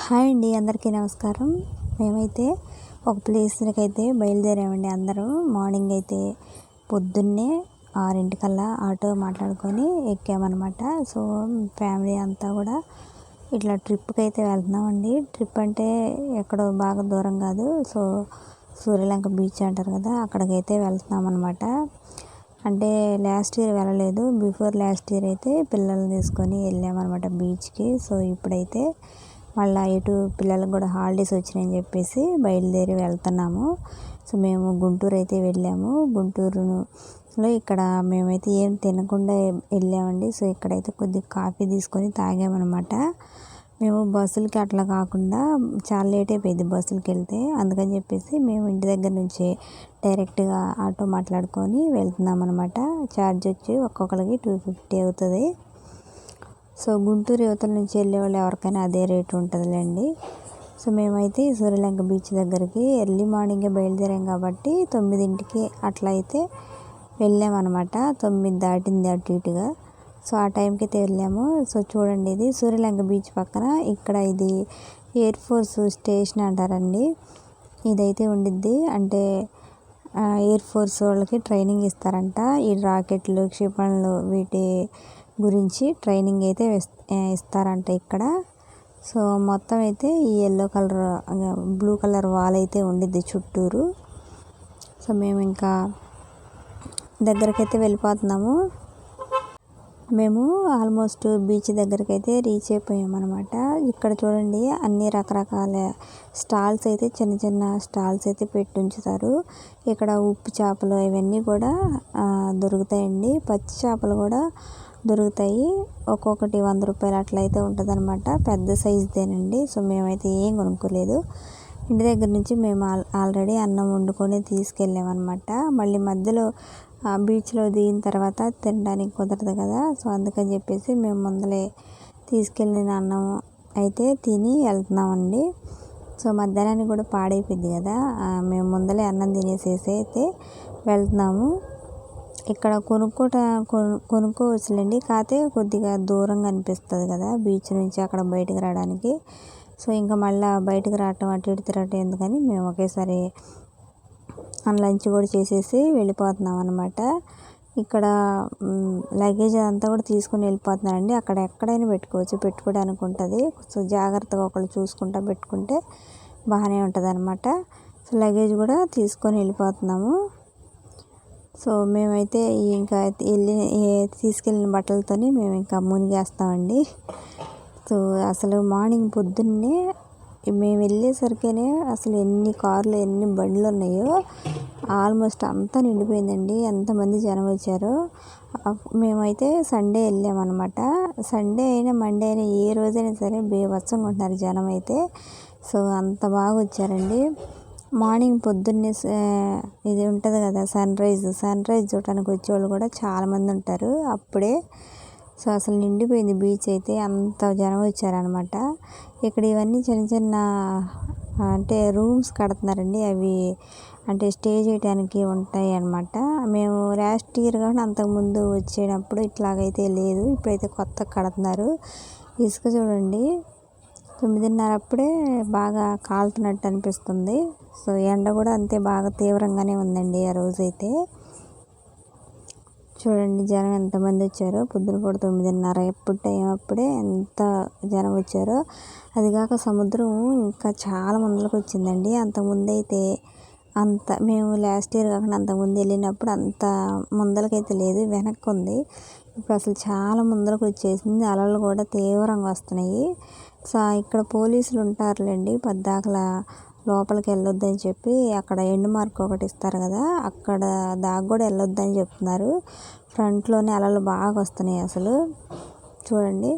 Hi అండి, అందరికీ నమస్కారం. మేమైతే ఒక ప్లేస్‌కి అయితే బయలుదేరామండి. అందరూ మార్నింగ్ అయితే పొద్దున్నే 6:00కల్లా ఆటో మాట్లాడుకొని ఎక్కామన్నమాట. సో ఫ్యామిలీ అంతా కూడా ఇట్లా ట్రిప్‌కి అయితే వెళ్తున్నామండి. ట్రిప్ అంటే ఎక్కడో బాగా దూరం కాదు. సో సూర్యలంక బీచ్ అంటారు కదా, అక్కడికైతే వెళ్తున్నాం అన్నమాట. అంటే లాస్ట్ ఇయర్ వెళ్ళలేదు, బిఫోర్ లాస్ట్ ఇయర్ అయితే పిల్లల్ని తీసుకొని వెళ్ళామన్నమాట బీచ్కి. సో ఇప్పుడైతే మళ్ళీ ఇటు పిల్లలకు కూడా హాలిడేస్ వచ్చినాయని చెప్పేసి బయలుదేరి వెళ్తున్నాము. సో మేము గుంటూరు అయితే వెళ్ళాము. గుంటూరులో ఇక్కడ మేమైతే ఏం తినకుండా వెళ్ళామండి. సో ఇక్కడైతే కొద్దిగా కాఫీ తీసుకొని తాగామన్నమాట. మేము బస్సులకి అట్లా కాకుండా చాలా లేట్ అయిపోయింది బస్సులకి వెళ్తే, అందుకని చెప్పేసి మేము ఇంటి దగ్గర నుంచి డైరెక్ట్గా ఆటో మాట్లాడుకొని వెళ్తున్నాం అనమాట. ఛార్జ్ వచ్చి ఒక్కొక్కరికి 250 అవుతుంది. సో గుంటూరు యువతల నుంచి వెళ్ళే వాళ్ళు ఎవరికైనా అదే రేటు ఉంటుందిలేండి. సో మేమైతే సూర్యలంక బీచ్ దగ్గరికి ఎర్లీ మార్నింగే బయలుదేరాం కాబట్టి 9కి అట్లా అయితే వెళ్ళామన్నమాట. 9 దాటింది అటు ఇటుగా. సో ఆ టైంకి అయితే వెళ్ళాము. సో చూడండి, ఇది సూర్యలంక బీచ్ పక్కన ఇక్కడ ఇది ఎయిర్ ఫోర్స్ స్టేషన్ అంటారండి. ఇదైతే ఉండిద్ది. అంటే ఎయిర్ ఫోర్స్ వాళ్ళకి ట్రైనింగ్ ఇస్తారంట. ఈ రాకెట్లు, క్షిపణులు వీటి గురించి ట్రైనింగ్ అయితే ఇస్తారంట ఇక్కడ. సో మొత్తం అయితే ఈ yellow colour, blue colour wall అయితే ఉండిద్ది చుట్టూరు. సో మేము ఇంకా దగ్గరకైతే వెళ్ళిపోతున్నాము. మేము ఆల్మోస్ట్ బీచ్ దగ్గరికి అయితే రీచ్ అయిపోయాం అనమాట. ఇక్కడ చూడండి, అన్ని రకరకాల స్టాల్స్ అయితే, చిన్న చిన్న స్టాల్స్ అయితే పెట్టి ఉంచుతారు. ఇక్కడ ఉప్పు చేపలు ఇవన్నీ కూడా దొరుకుతాయండి. పచ్చి చేపలు కూడా దొరుకుతాయి. ఒక్కొక్కటి 100 రూపాయలు అట్లా అయితే ఉంటుంది అనమాట. పెద్ద సైజుదేనండి. సో మేమైతే ఏం కొనుక్కోలేదు. ఇంటి దగ్గర నుంచి మేము ఆల్రెడీ అన్నం వండుకొని తీసుకెళ్ళామన్నమాట. మళ్ళీ మధ్యలో బీచ్లో దిగిన తర్వాత తినడానికి కుదరదు కదా. సో అందుకని చెప్పేసి మేము ముందలే తీసుకెళ్ళిన అన్నం అయితే తిని వెళ్తున్నామండి. సో మధ్యాహ్నానికి కూడా పాడైపోయింది కదా, మేము ముందలే అన్నం తినేసేసి అయితే వెళ్తున్నాము. ఇక్కడ కొనుక్కోవచ్చులేండి, కాకపోతే కొద్దిగా దూరంగా అనిపిస్తుంది కదా బీచ్ నుంచి అక్కడ బయటకు రావడానికి. సో ఇంకా మళ్ళీ బయటకు రావటం, అటు ఇటు తిరగటం ఎందుకని మేము ఒకేసారి లంచ్ కూడా చేసేసి వెళ్ళిపోతున్నాం అనమాట. ఇక్కడ లగేజ్ అంతా కూడా తీసుకొని వెళ్ళిపోతున్నారండి. అక్కడ ఎక్కడైనా పెట్టుకోవడానికి ఉంటుంది. సో జాగ్రత్తగా ఒకళ్ళు చూసుకుంటా పెట్టుకుంటే బాగానే ఉంటుంది అనమాట. సో లగేజ్ కూడా తీసుకొని వెళ్ళిపోతున్నాము. సో మేమైతే ఇంకా తీసుకెళ్ళిన బట్టలతోని మేము ఇంకా మునిగేస్తామండి. సో అసలు మార్నింగ్ పొద్దున్నే మేము వెళ్ళేసరికేనే అసలు ఎన్ని కార్లు, ఎన్ని బండ్లు ఉన్నాయో ఆల్మోస్ట్ అంతా నిండిపోయిందండి. ఎంతమంది జనం వచ్చారో. మేమైతే సండే వెళ్ళామన్నమాట. సండే అయినా మండే అయినా ఏ రోజైనా సరే బీభత్సంగా ఉంటున్నారు జనం అయితే. సో అంత బాగా వచ్చారండి. మార్నింగ్ పొద్దున్నే ఇది ఉంటుంది కదా, సన్ రైజ్ చూడటానికి వచ్చేవాళ్ళు కూడా చాలామంది ఉంటారు అప్పుడే. సో అసలు నిండిపోయింది బీచ్ అయితే, అంత జనం వచ్చారనమాట. ఇక్కడ ఇవన్నీ చిన్న చిన్న అంటే రూమ్స్ కడుతున్నారండి. అవి అంటే స్టే చేయడానికి ఉంటాయి అన్నమాట. మేము లాస్ట్ ఇయర్ కానీ అంతకుముందు వచ్చేటప్పుడు ఇట్లాగైతే లేదు, ఇప్పుడైతే కొత్త కడుతున్నారు. ఇసుక చూడండి, 9:30 అప్పుడే బాగా కాలుతున్నట్టు అనిపిస్తుంది. సో ఎండ కూడా అంతే బాగా తీవ్రంగానే ఉందండి ఆ రోజైతే. చూడండి జనం ఎంతమంది వచ్చారో. పొద్దున కూడా 9:30 ఎప్పుడు టైం అప్పుడే ఎంత జనం వచ్చారో. అదిగాక సముద్రం ఇంకా చాలా ముందరకు వచ్చిందండి. అంతకుముందు అయితే మేము లాస్ట్ ఇయర్ కాకుండా అంతకుముందు వెళ్ళినప్పుడు అంత ముందలకైతే లేదు, వెనక్కి ఉంది. ఇప్పుడు అసలు చాలా ముందరకు వచ్చేసింది. అలలు కూడా తీవ్రంగా వస్తున్నాయి. సో ఇక్కడ పోలీసులు ఉంటారులేండి, పద్దాకలా లోపలికి వెళ్ళొద్దని చెప్పి అక్కడ ఎండ్ మార్క్ ఒకటి ఇస్తారు కదా, అక్కడ దాకా కూడా వెళ్ళొద్దని చెప్తున్నారు. ఫ్రంట్లోనే అలలు బాగా వస్తున్నాయి అసలు. చూడండి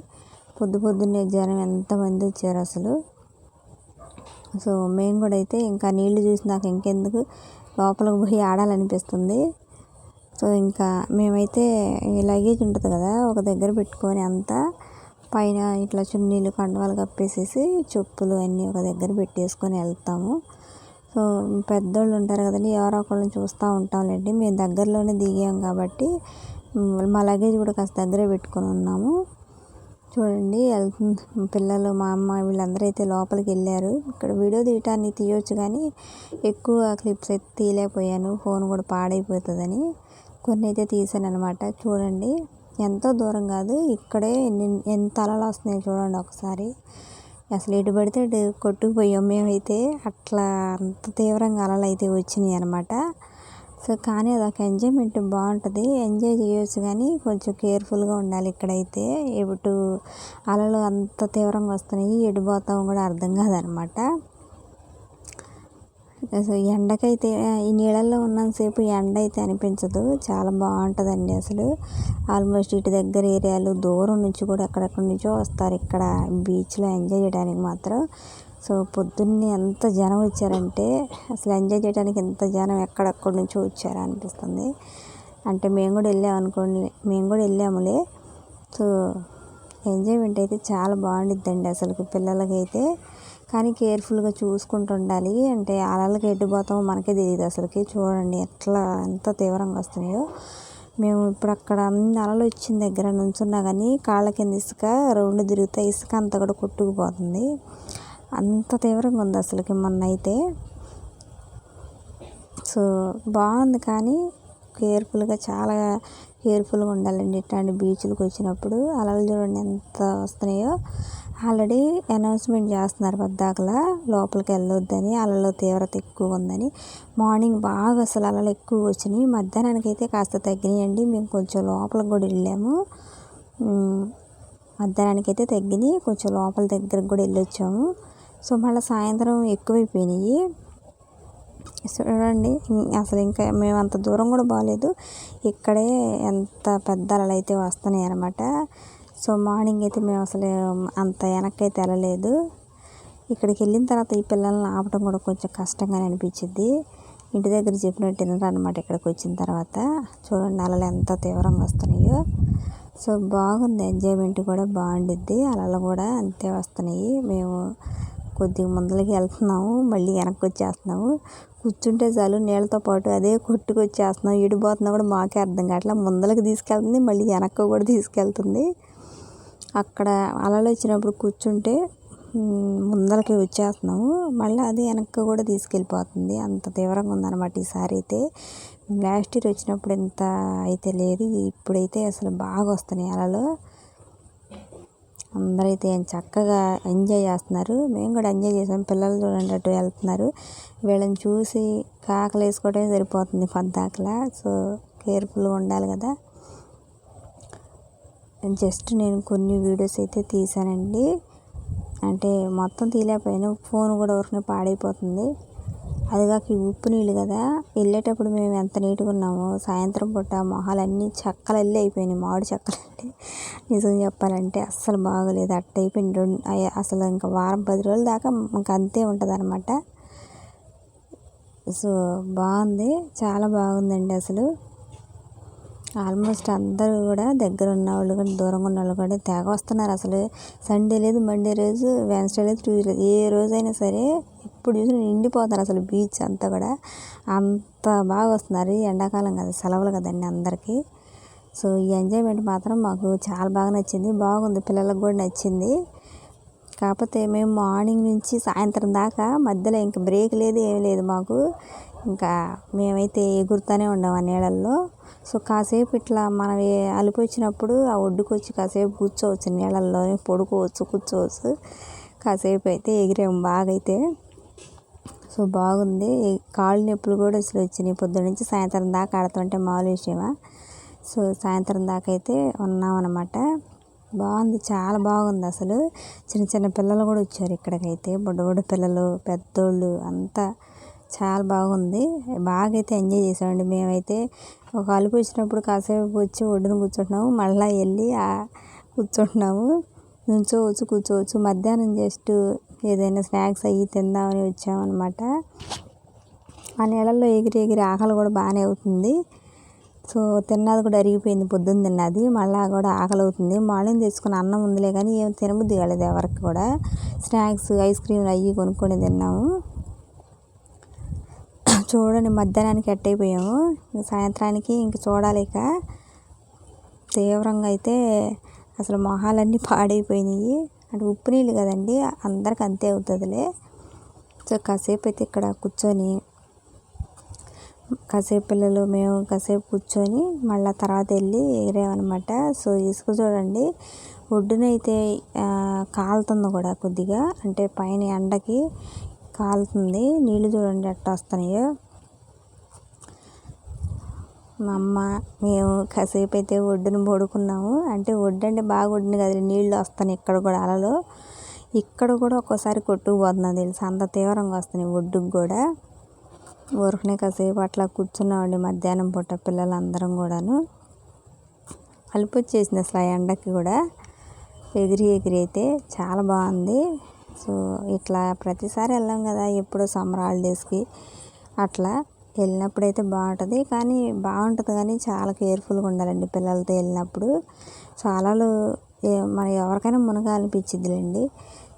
పొద్దున్నే జనం ఎంతమంది వచ్చారు అసలు. సో మేము కూడా అయితే ఇంకా నీళ్లు చూసి నాకు ఇంకెందుకు లోపలికి పోయి ఆడాలనిపిస్తుంది. సో ఇంకా మేమైతే లగేజ్ ఉంటుంది కదా ఒక దగ్గర పెట్టుకొని, అంతా పైన ఇట్లా చున్నీలు, కండవాలు కప్పేసేసి చెప్పులు అన్నీ ఒక దగ్గర పెట్టేసుకొని వెళ్తాము. సో పెద్దోళ్ళు ఉంటారు కదండి, ఎవరో ఒకళ్ళని చూస్తూ ఉంటాంలేండి. మేము దగ్గరలోనే దిగాం కాబట్టి మా లగేజ్ కూడా కాస్త దగ్గరే పెట్టుకొని ఉన్నాము. చూడండి వెళ్తుంది పిల్లలు, మా అమ్మ వీళ్ళందరూ అయితే లోపలికి వెళ్ళారు. ఇక్కడ వీడియో తీయటానికి తీయొచ్చు కానీ ఎక్కువ క్లిప్స్ అయితే తీయలేకపోయాను, ఫోన్ కూడా పాడైపోతుందని. కొన్ని అయితే తీసాను అనమాట. చూడండి ఎంతో దూరం కాదు, ఇక్కడే ఎంత అలలు వస్తున్నాయి చూడండి ఒకసారి. అసలు ఎటు పడితే అటు కొట్టుకుపోయాం మేమైతే, అట్లా అంత తీవ్రంగా అలలు అయితే వచ్చినాయి అనమాట. సో కానీ అదొక ఎంజాయ్మెంట్ బాగుంటుంది, ఎంజాయ్ చేయొచ్చు కానీ కొంచెం కేర్ఫుల్గా ఉండాలి. ఇక్కడైతే ఎటు అలలు అంత తీవ్రంగా వస్తున్నాయి, ఎటు పోతామో కూడా అర్థం కాదనమాట. సో ఎండకైతే ఈ నీళ్ళల్లో ఉన్నంతసేపు ఎండ అయితే అనిపించదు, చాలా బాగుంటుందండి అసలు. ఆల్మోస్ట్ ఇటు దగ్గర ఏరియాలు దూరం నుంచి కూడా ఎక్కడెక్కడి నుంచో వస్తారు ఇక్కడ బీచ్లో ఎంజాయ్ చేయడానికి మాత్రం. సో పొద్దున్నే ఎంత జనం వచ్చారంటే అసలు ఎంజాయ్ చేయడానికి ఎంత జనం ఎక్కడెక్కడి నుంచో వచ్చారా అనిపిస్తుంది. అంటే మేము కూడా వెళ్ళామనుకోండి, మేము కూడా వెళ్ళాములే. సో ఎంజాయ్మెంట్ అయితే చాలా బాగుండిద్దండి అసలు పిల్లలకైతే, కానీ కేర్ఫుల్గా చూసుకుంటూ ఉండాలి. అంటే అలలకి ఎడ్డిపోతామో మనకే తెలియదు అసలుకి. చూడండి ఎంత తీవ్రంగా వస్తున్నాయో. మేము ఇప్పుడు అక్కడ అలలు వచ్చిన దగ్గర నుంచున్నా కానీ కాళ్ళ కింద ఇసుక రౌండ్ తిరుగుతా, ఇసుక అంతా కూడా కొట్టుకుపోతుంది, అంత తీవ్రంగా ఉంది అసలుకి మొన్న అయితే. సో బాగుంది కానీ కేర్ఫుల్గా, చాలా కేర్ఫుల్గా ఉండాలండి ఇట్లాంటి బీచ్లకు వచ్చినప్పుడు. అలలు చూడండి ఎంత వస్తున్నాయో. ఆల్రెడీ అనౌన్స్మెంట్ చేస్తున్నారు పద్దాకలా లోపలికి వెళ్ళొద్దని, అలలు తీవ్రత ఎక్కువ ఉందని. మార్నింగ్ బాగా అసలు అలలు ఎక్కువ వచ్చినాయి, మధ్యాహ్నానికి అయితే కాస్త తగ్గినాయండి. మేము కొంచెం లోపలికి కూడా వెళ్ళాము, మధ్యాహ్నానికి అయితే తగ్గినాయి, కొంచెం లోపల దగ్గరకు కూడా వెళ్ళొచ్చాము. సో మళ్ళీ సాయంత్రం ఎక్కువైపోయినాయి. చూడండి అసలు ఇంకా మేము అంత దూరం కూడా బాగాలేదు, ఇక్కడే ఎంత పెద్ద అలలు అయితే వస్తున్నాయి అన్నమాట. సో మార్నింగ్ అయితే మేము అసలు అంత వెనక్కి అయితే వెళ్ళలేదు. ఇక్కడికి వెళ్ళిన తర్వాత ఈ పిల్లల్ని ఆపడం కూడా కొంచెం కష్టంగానే అనిపించింది. ఇంటి దగ్గర చెప్పినట్టు వినరు అనమాట ఇక్కడికి వచ్చిన తర్వాత. చూడండి అలలు ఎంత తీవ్రంగా వస్తున్నాయో. సో బాగుంది, ఎంజాయ్మెంట్ కూడా బాగుండిద్ది. అలలు కూడా అంతే వస్తున్నాయి. మేము కొద్దిగా ముందలకి వెళ్తున్నాము, మళ్ళీ వెనక్కి వచ్చేస్తున్నాము. కూర్చుంటే చాలు నీళ్ళతో పాటు అదే కొట్టుకొచ్చేస్తున్నాం, ఇడిపోతున్నా కూడా మాకే అర్థం కావట్లా. ముందలకి తీసుకెళ్తుంది, మళ్ళీ వెనక్కి కూడా తీసుకెళ్తుంది. అక్కడ అలలు వచ్చినప్పుడు కూర్చుంటే ముందలకి వచ్చేస్తున్నాము, మళ్ళీ అది వెనక్కి కూడా తీసుకెళ్ళిపోతుంది. అంత తీవ్రంగా ఉందన్నమాట ఈసారి అయితే. లాస్ట్ ఇయర్ వచ్చినప్పుడు ఇంత అయితే లేదు, ఇప్పుడైతే అసలు బాగా వస్తున్నాయి అలలు. అందరైతే చక్కగా ఎంజాయ్ చేస్తున్నారు, మేము కూడా ఎంజాయ్ చేసాం. పిల్లలు చూడండి అటు వెళ్తున్నారు, వీళ్ళని చూసి కాకలు వేసుకోవడమే సరిపోతుంది పద్దాకలా. సో కేర్ఫుల్గా ఉండాలి కదా. జస్ట్ నేను కొన్ని వీడియోస్ అయితే తీసానండి, అంటే మొత్తం తీయలేకపోయాను, ఫోన్ కూడా ఊరికనే పాడైపోతుంది. అదిగాక ఈ ఉప్పు నీళ్ళు కదా, వెళ్ళేటప్పుడు మేము ఎంత నీట్గా ఉన్నామో, సాయంత్రం పూట మొహాలన్నీ చెక్కలు వెళ్ళి అయిపోయినాయి, మామిడి చెక్కలు అంటే నిజం చెప్పాలంటే అస్సలు బాగోలేదు. అట్ట అయిపోయింది అసలు. ఇంకా వారం 10 రోజుల దాకా ఇంకా అంతే ఉంటుంది అనమాట. సో బాగుంది, చాలా బాగుందండి అసలు. ఆల్మోస్ట్ అందరూ కూడా దగ్గర ఉన్న వాళ్ళు కూడా దూరంగా ఉన్న వాళ్ళు కూడా తెగ వస్తున్నారు అసలు. సండే లేదు, మండే రోజు, వెన్స్డే లేదు, ట్యూస్డే లేదు, ఏ రోజైనా సరే ఇప్పుడు చూసి నిండిపోతారు అసలు బీచ్ అంతా కూడా. అంత బాగా వస్తున్నారు, ఎండాకాలం కదా, సెలవులు కదండి అందరికీ. సో ఈ ఎంజాయ్మెంట్ మాత్రం మాకు చాలా బాగా నచ్చింది, బాగుంది, పిల్లలకు కూడా నచ్చింది. కాకపోతే మేము మార్నింగ్ నుంచి సాయంత్రం దాకా మధ్యలో ఇంకా బ్రేక్ లేదు, ఏమీ లేదు మాకు. ఇంకా మేమైతే ఎగురుతూనే ఉన్నాం ఆ నీళ్ళల్లో. సో కాసేపు ఇట్లా మనం అలుపు వచ్చినప్పుడు ఆ ఒడ్డుకు వచ్చి కాసేపు కూర్చోవచ్చు, నీళ్ళల్లో పడుకోవచ్చు, కూర్చోవచ్చు. కాసేపు అయితే ఎగిరాము బాగా అయితే. సో బాగుంది, కాళ్ళు నొప్పులు కూడా అసలు వచ్చినాయి. పొద్దున్న నుంచి సాయంత్రం దాకా ఆడుతుంటే మామూలు విషయమా. సో సాయంత్రం దాకా అయితే ఉన్నామన్నమాట. బాగుంది, చాలా బాగుంది అసలు. చిన్న చిన్న పిల్లలు కూడా వచ్చారు ఇక్కడికైతే, బుడ్డ పిల్లలు, పెద్దోళ్ళు అంతా. చాలా బాగుంది, బాగా అయితే ఎంజాయ్ చేసామండి మేమైతే. ఒక అలుపు వచ్చినప్పుడు కాసేపు వచ్చి ఒడ్డున కూర్చుంటున్నాము, మళ్ళీ వెళ్ళి కూర్చుంటున్నాము. కూర్చోవచ్చు. మధ్యాహ్నం జస్ట్ ఏదైనా స్నాక్స్ అయ్యి తిందామని వచ్చామన్నమాట. ఆ నీళ్ళల్లో ఎగిరి ఆకలి కూడా బాగానే అవుతుంది. సో తిన్నది కూడా అరిగిపోయింది, పొద్దున్న తిన్నది, మళ్ళీ కూడా ఆకలి అవుతుంది. మార్నింగ్ తెచ్చుకున్న అన్నం ఉందిలే కానీ ఏం తినబుద్ధి కాలేదు ఎవరికి కూడా. స్నాక్స్, ఐస్ క్రీమ్లు అవి కొనుక్కొని తిన్నాము. చూడండి మధ్యాహ్నానికి ఎట్టయిపోయాము, సాయంత్రానికి ఇంక చూడాలి. ఇక తీవ్రంగా అయితే అసలు మొహాలన్నీ పాడైపోయినాయి. అంటే ఉప్పు నీళ్ళు కదండి, అందరికి అంతే అవుతుందిలే. సో కాసేపు అయితే ఇక్కడ కూర్చొని కాసేపు పిల్లలు మేము కాసేపు కూర్చొని మళ్ళీ తర్వాత వెళ్ళి ఎగిరామన్నమాట. సో ఇసుక చూడండి ఒడ్డునైతే కాలుతుంది కూడా కొద్దిగా, అంటే పైన ఎండకి కాలుతుంది. నీళ్ళు చూడండి ఎట్లా వస్తున్నాయో. మా అమ్మ మేము కాసేపు అయితే ఒడ్డున పడుకున్నాము. అంటే ఒడ్డు అంటే బాగా ఒడ్డున కదా, నీళ్ళు వస్తున్నాయి ఇక్కడ కూడా అలలో. ఇక్కడ కూడా ఒక్కోసారి కొట్టుకుపోతున్నాను తెలుసు, అంత తీవ్రంగా వస్తున్నాయి ఒడ్డుకు కూడా. ఊరికనే కాసేపు అట్లా కూర్చున్నామండి మధ్యాహ్నం పూట పిల్లలందరం కూడాను. అలుపు వచ్చేసింది అసలు ఆ ఎండకి కూడా. ఎగిరి అయితే చాలా బాగుంది. సో ఇట్లా ప్రతిసారి వెళ్ళాం కదా, ఎప్పుడో సమ్మర్ హాలిడేస్కి అట్లా వెళ్ళినప్పుడైతే బాగుంటుంది. కానీ చాలా కేర్ఫుల్గా ఉండాలండి పిల్లలతో వెళ్ళినప్పుడు. చాలా మరి ఎవరికైనా మునగాలనిపించిద్దిలేండి.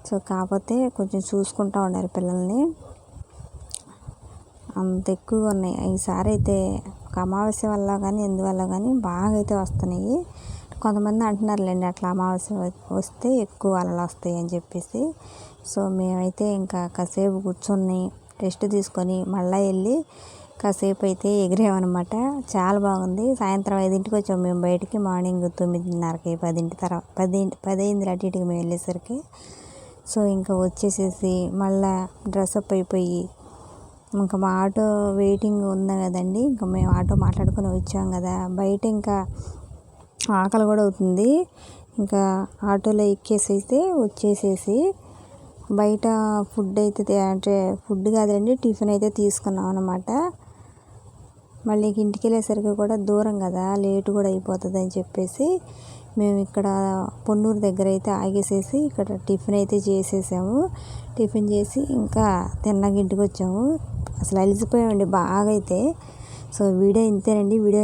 సో కాకపోతే కొంచెం చూసుకుంటూ ఉండాలి పిల్లల్ని, అంత ఎక్కువగా ఉన్నాయి. ఈసారి అయితే ఒక అమావాస్య వల్ల కానీ ఎందువల్ల కానీ బాగా అయితే వస్తున్నాయి. కొంతమంది అంటున్నారులేండి అట్లా అమావాస్య వస్తే ఎక్కువ అలలు వస్తాయి అని చెప్పేసి. సో మేమైతే ఇంకా కాసేపు కూర్చొని రెస్ట్ తీసుకొని మళ్ళీ వెళ్ళి కాసేపు అయితే ఎగిరామన్నమాట. చాలా బాగుంది. సాయంత్రం 5ంటికి వచ్చాము మేము బయటికి. మార్నింగ్ 9:30కి 10 తర్వాత 10 అయింది అటు ఇటుకి మేము వెళ్ళేసరికి. సో ఇంకా వచ్చేసేసి మళ్ళీ డ్రెస్అప్ అయిపోయి ఇంకా మా ఆటో వెయిటింగ్ ఉంది కదండి, ఇంకా మేము ఆటో మాట్లాడుకొని వచ్చాం కదా. బయట ఇంకా ఆకలి కూడా అవుతుంది. ఇంకా ఆటోలో ఎక్కేసి వచ్చేసేసి బయట ఫుడ్ అయితే అంటే ఫుడ్ కాదండి టిఫిన్ అయితే తీసుకున్నాం అన్నమాట. మళ్ళీ ఇంటికి వెళ్ళేసరికి కూడా దూరం కదా, లేటు కూడా అయిపోతుంది అని చెప్పేసి మేము ఇక్కడ పొన్నూరు దగ్గర అయితే ఆగేసేసి ఇక్కడ టిఫిన్ అయితే చేసేసాము. టిఫిన్ చేసి ఇంకా తిన్నాక ఇంటికి వచ్చాము. అసలు అలసిపోయామండి బాగా అయితే. సో వీడియో ఇంతేనండి. వీడియో